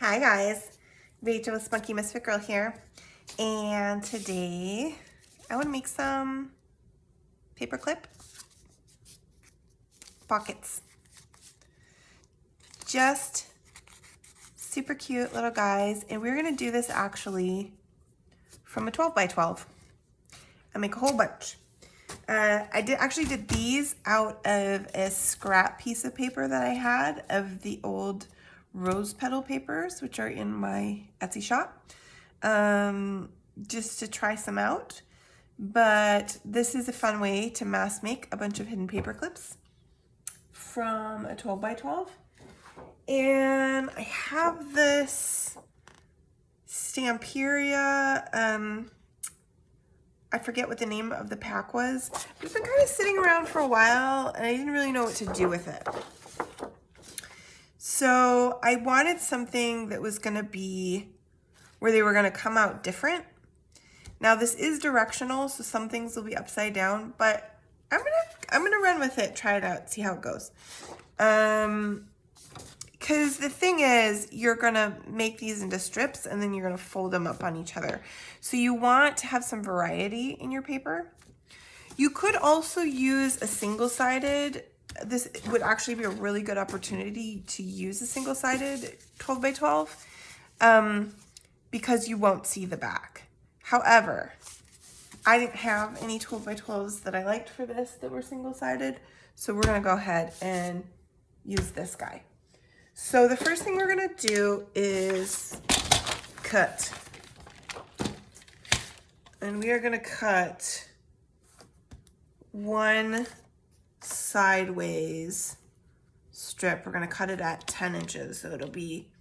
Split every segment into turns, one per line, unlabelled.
Hi guys, Rachel with Spunky Misfit Girl here, and today I want to make some paperclip pockets. Just super cute little guys, and we're going to do this actually from a 12 by 12 and make a whole bunch. I actually did these out of a scrap piece of paper that I had of the old rose petal papers, which are in my Etsy shop, just to try some out. But this is a fun way to mass make a bunch of hidden paper clips from a 12 by 12. And I have this Stamperia, I forget what the name of the pack was. It's been kind of sitting around for a while and I didn't really know what to do with it. So I wanted something that was gonna be where they were gonna come out different. Now this is directional, so some things will be upside down, but I'm gonna run with it, try it out, see how it goes. Because the thing is, you're gonna make these into strips and then you're gonna fold them up on each other. So you want to have some variety in your paper. You could also use a single-sided. This would actually be a really good opportunity to use a single-sided 12 by 12 because you won't see the back. However, I didn't have any 12 by 12s that I liked for this that were single-sided, so we're gonna go ahead and use this guy. So the first thing we're gonna do is cut. And we are gonna cut one sideways strip. We're gonna cut it at 10 inches, so it'll be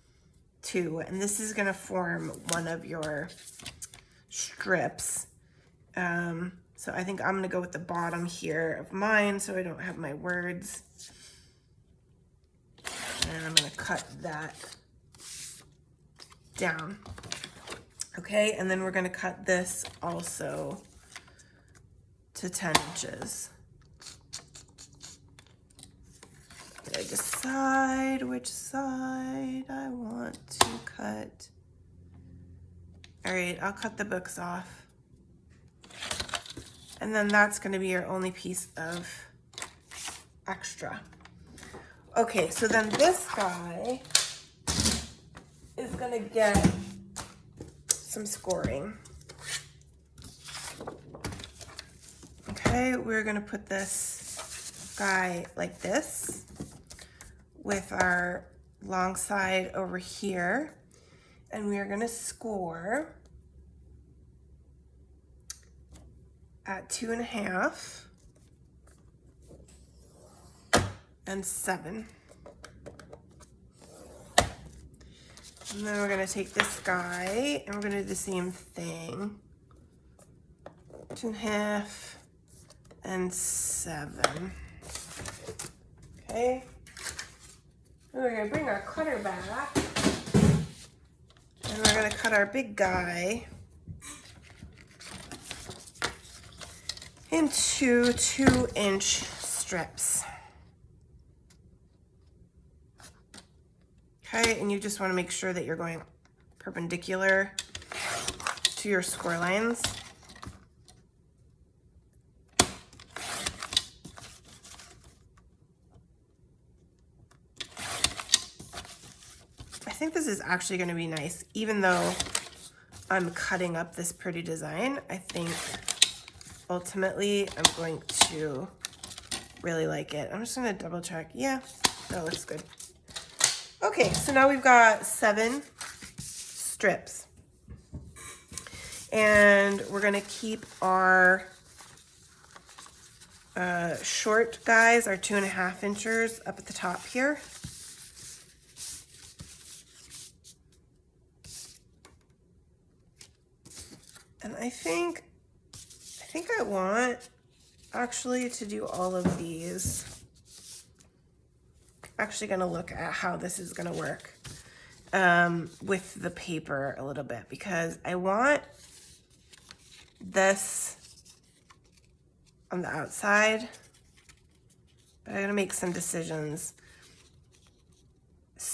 2. And this is gonna form one of your strips. So I think I'm gonna go with the bottom here of mine so I don't have my words. And I'm gonna cut that down. Okay, and then we're gonna cut this also to 10 inches. Did I decide which side I want to cut? All right, I'll cut the books off. And then that's gonna be your only piece of extra. Okay, so then this guy is gonna get some scoring. Okay, we're gonna put this guy like this with our long side over here, and we are gonna score at 2.5 and 7. And then we're gonna take this guy and we're gonna do the same thing. 2.5 and 7. Okay. And we're gonna bring our cutter back and we're gonna cut our big guy into 2-inch strips. Okay, and you just want to make sure that you're going perpendicular to your score lines. I think this is actually going to be nice, even though I'm cutting up this pretty design. I think ultimately I'm going to really like it. I'm just going to double check. Yeah, that looks good. Okay, so now we've got 7 strips. And we're gonna keep our short guys, our 2.5 inches up at the top here. And I think I want actually to do all of these. Actually gonna look at how this is gonna work with the paper a little bit, because I want this on the outside, but I gotta make some decisions.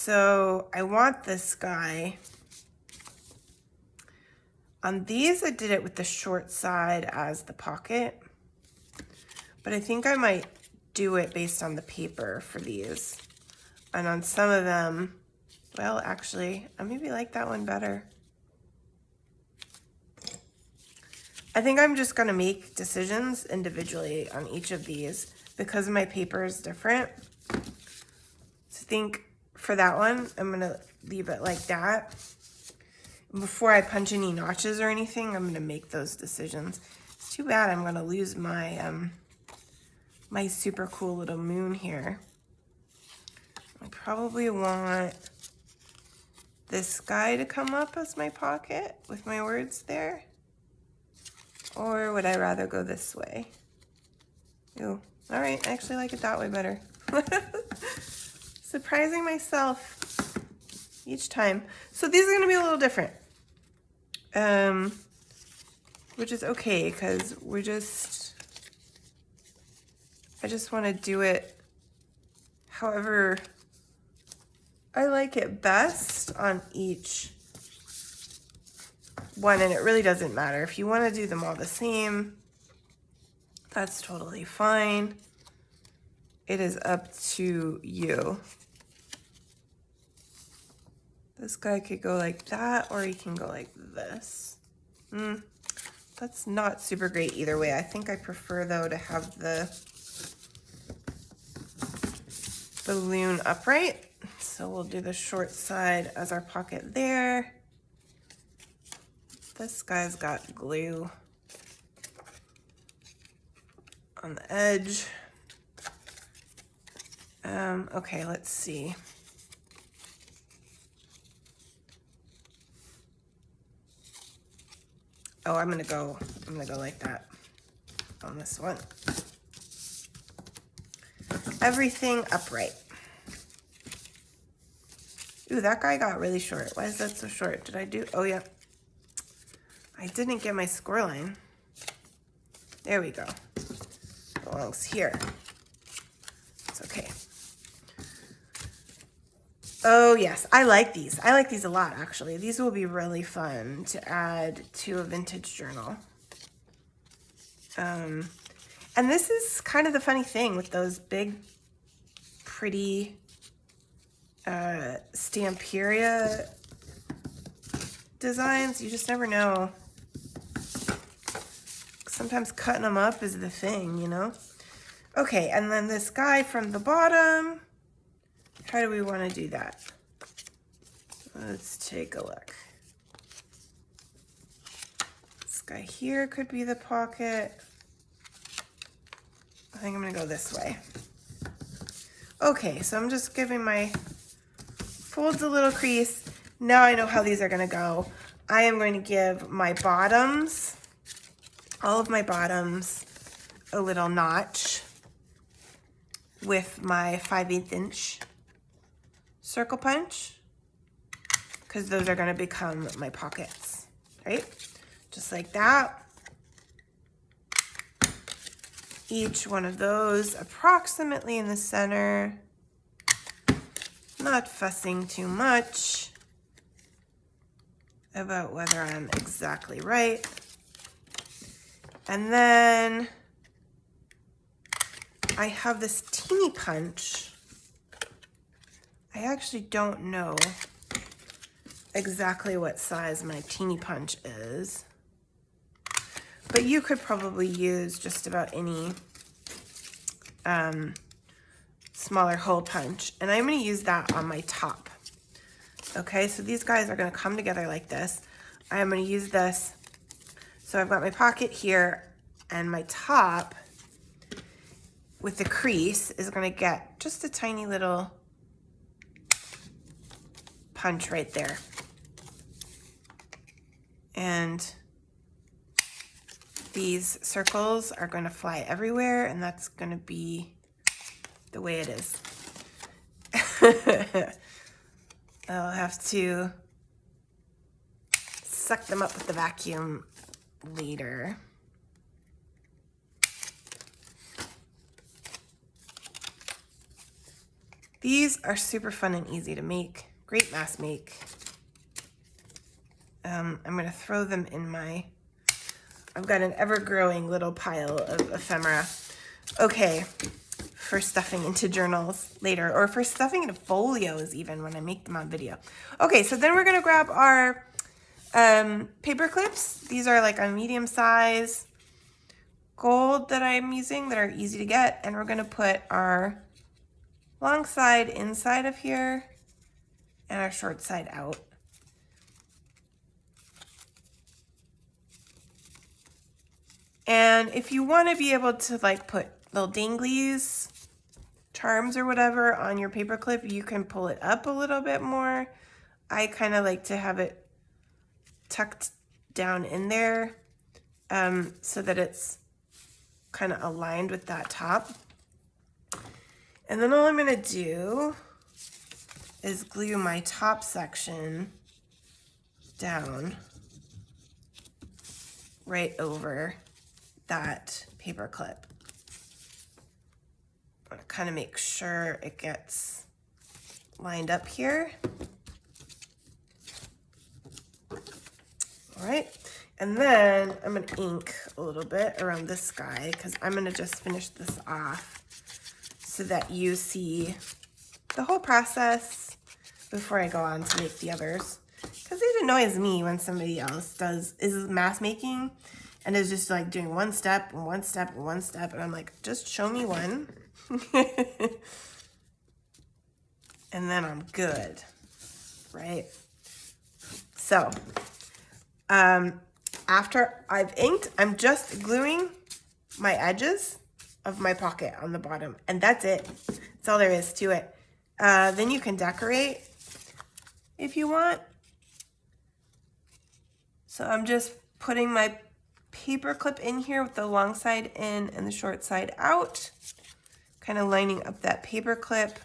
So I want this guy. On these, I did it with the short side as the pocket, but I think I might do it based on the paper for these. And on some of them, well, actually, I maybe like that one better. I think I'm just gonna make decisions individually on each of these because my paper is different. So I think for that one, I'm gonna leave it like that. Before I punch any notches or anything, I'm gonna make those decisions. It's too bad I'm gonna lose my my super cool little moon here. I probably want this guy to come up as my pocket with my words there. Or would I rather go this way? Ooh, all right, I actually like it that way better. Surprising myself each time. So these are gonna be a little different. Which is okay, because I just wanna do it however I like it best on each one, and it really doesn't matter. If you want to do them all the same, that's totally fine. It is up to you. This guy could go like that, or he can go like this. That's not super great either way. I think I prefer, though, to have the balloon upright. So we'll do the short side as our pocket there. This guy's got glue on the edge. Okay, let's see. Oh, I'm gonna go like that on this one. Everything upright. Ooh, that guy got really short. Why is that so short? Did I do, oh yeah. I didn't get my score line. There we go. Belongs here. It's okay. Oh yes, I like these. I like these a lot, actually. These will be really fun to add to a vintage journal. And this is kind of the funny thing with those big, pretty Stamperia designs. You just never know. Sometimes cutting them up is the thing, you know? Okay, and then this guy from the bottom, how do we want to do that? Let's take a look. This guy here could be the pocket. I think I'm gonna go this way. Okay, so I'm just giving my folds a little crease. Now I know how these are gonna go. I am going to give my bottoms, all of my bottoms, a little notch with my 5/8 inch circle punch, because those are gonna become my pockets, right? Just like that. Each one of those approximately in the center. Not fussing too much about whether I'm exactly right. And then I have this teeny punch. I actually don't know exactly what size my teeny punch is, but you could probably use just about any smaller hole punch, and I'm going to use that on my top. Okay, so these guys are going to come together like this. I am going to use this. So I've got my pocket here, and my top with the crease is going to get just a tiny little punch right there. And these circles are going to fly everywhere, and that's going to be the way it is. I'll have to suck them up with the vacuum later. These are super fun and easy to make. Great mass make. I'm gonna throw them in I've got an ever-growing little pile of ephemera. Okay, for stuffing into journals later, or for stuffing into folios even when I make them on video. Okay, so then we're gonna grab our paper clips. These are like a medium size gold that I'm using that are easy to get, and we're gonna put our long side inside of here and our short side out. And if you want to be able to like put little danglies, charms or whatever on your paper clip, you can pull it up a little bit more. I kind of like to have it tucked down in there so that it's kind of aligned with that top. And then all I'm going to do is glue my top section down right over that paper clip. I'm going to kind of make sure it gets lined up here. All right, and then I'm going to ink a little bit around this guy because I'm going to just finish this off so that you see the whole process before I go on to make the others. Because it annoys me when somebody else is mass making and is just like doing one step and one step and one step, and I'm like, just show me one. And then I'm good, right? So, after I've inked, I'm just gluing my edges of my pocket on the bottom, and that's it. That's all there is to it. Then you can decorate if you want. So I'm just putting my paper clip in here with the long side in and the short side out, kind of lining up that paper clip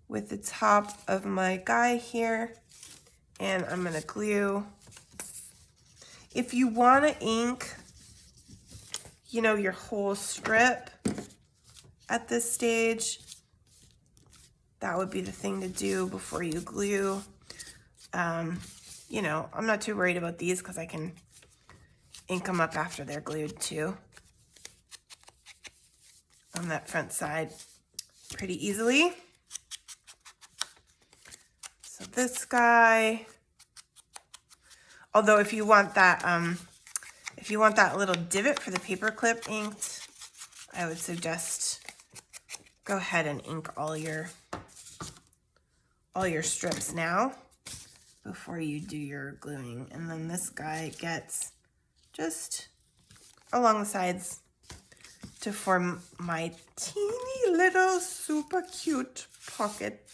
with the top of my guy here, and I'm gonna glue. If you want to ink, you know, your whole strip at this stage, that would be the thing to do before you glue. You know, I'm not too worried about these because I can ink them up after they're glued too on that front side pretty easily. So this guy, although if you want that little divot for the paper clip inked, I would suggest go ahead and ink all your strips now before you do your gluing. And then this guy gets just along the sides to form my teeny little super cute pocket.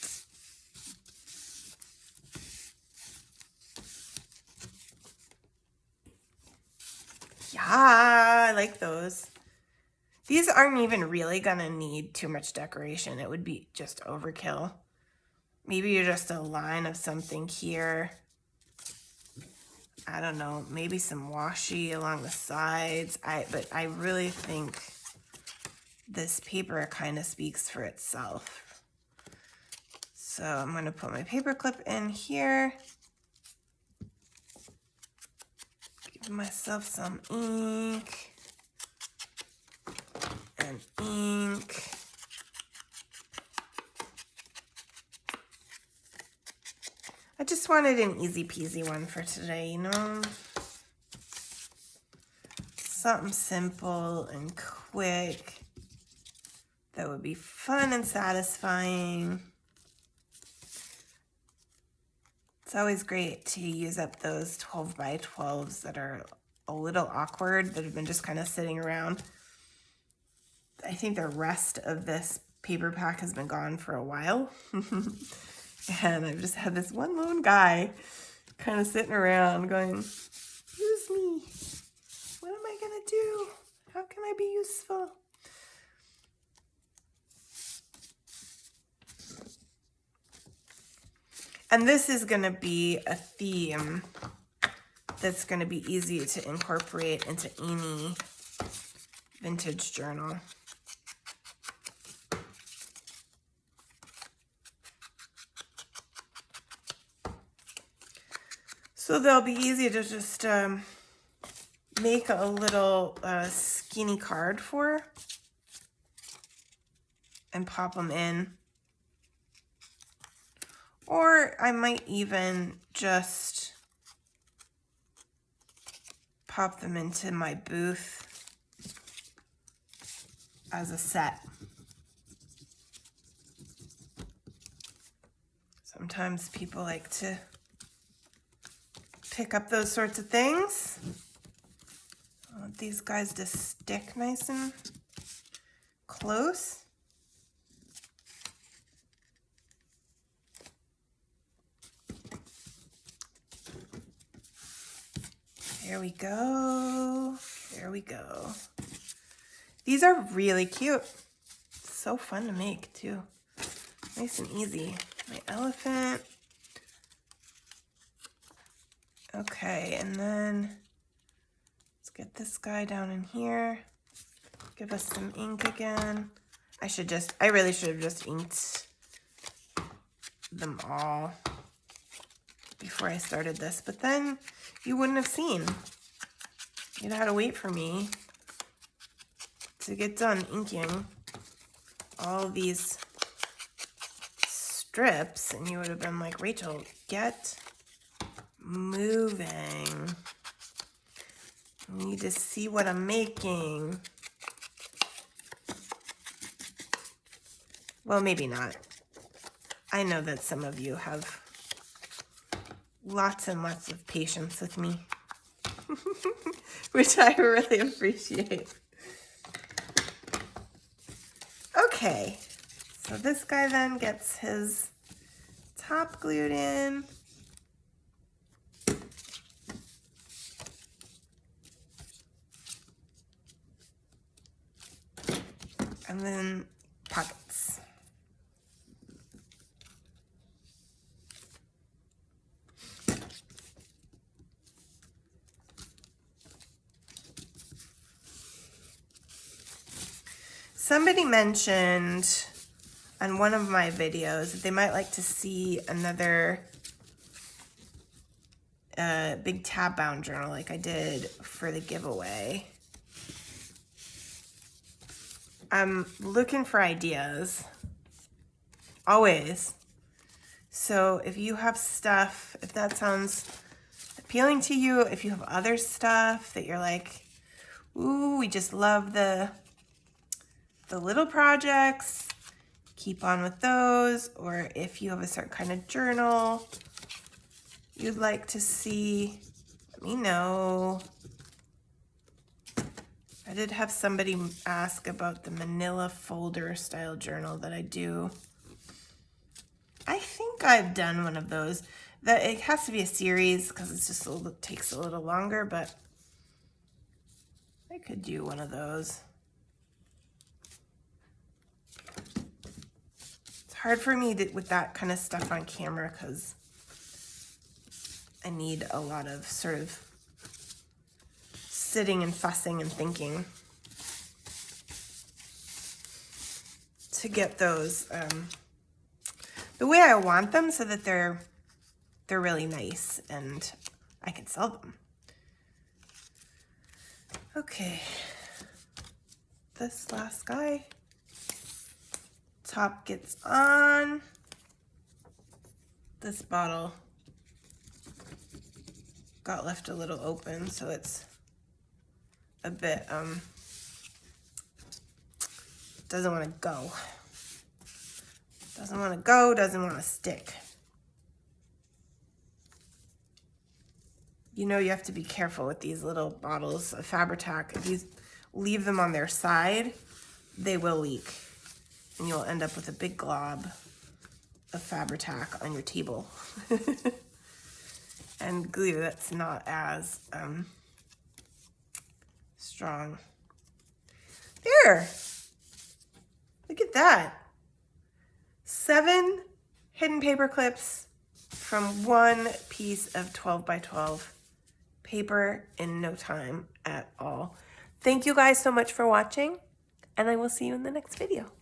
Yeah, I like those. These aren't even really gonna need too much decoration. It would be just overkill. Maybe just a line of something here. I don't know, maybe some washi along the sides. But I really think this paper kind of speaks for itself. So I'm gonna put my paper clip in here. Give myself some ink and ink. I just wanted an easy peasy one for today, you know? Something simple and quick that would be fun and satisfying. It's always great to use up those 12 by 12s that are a little awkward, that have been just kind of sitting around. I think the rest of this paper pack has been gone for a while. And I've just had this one lone guy kind of sitting around going, use me. What am I gonna do? How can I be useful? And this is gonna be a theme that's gonna be easy to incorporate into any vintage journal. So they'll be easy to just make a little skinny card for and pop them in. Or I might even just pop them into my booth as a set. Sometimes people like to pick up those sorts of things. I want these guys to stick nice and close. There we go. There we go. These are really cute. So fun to make too. Nice and easy. My elephant. Okay, and then let's get this guy down in here. Give us some ink again. I really should have just inked them all before I started this, but then you wouldn't have seen. You'd have had to wait for me to get done inking all these strips, and you would have been like, Rachel, get moving. You need to see what I'm making. Well, maybe not. I know that some of you have lots and lots of patience with me, which I really appreciate. Okay, so this guy then gets his top glued in. And then pockets. Somebody mentioned on one of my videos that they might like to see another big tab bound journal like I did for the giveaway. I'm looking for ideas, always. So if you have stuff, if that sounds appealing to you, if you have other stuff that you're like, ooh, we just love the little projects, keep on with those. Or if you have a certain kind of journal you'd like to see, let me know. I did have somebody ask about the manila folder style journal that I do. I think I've done one of those. It has to be a series because it's just takes a little longer, but I could do one of those. It's hard for me with that kind of stuff on camera because I need a lot of sort of sitting and fussing and thinking to get those the way I want them so that they're really nice and I can sell them. Okay, this last guy, top gets on. This bottle got left a little open, so it's a bit, doesn't want to go. Doesn't want to go, doesn't want to stick. You know you have to be careful with these little bottles of Fabri-Tac. If you leave them on their side, they will leak. And you'll end up with a big glob of Fabri-Tac on your table. And glue that's not as strong. There! Look at that. 7 hidden paper clips from one piece of 12 by 12 paper in no time at all. Thank you guys so much for watching, and I will see you in the next video.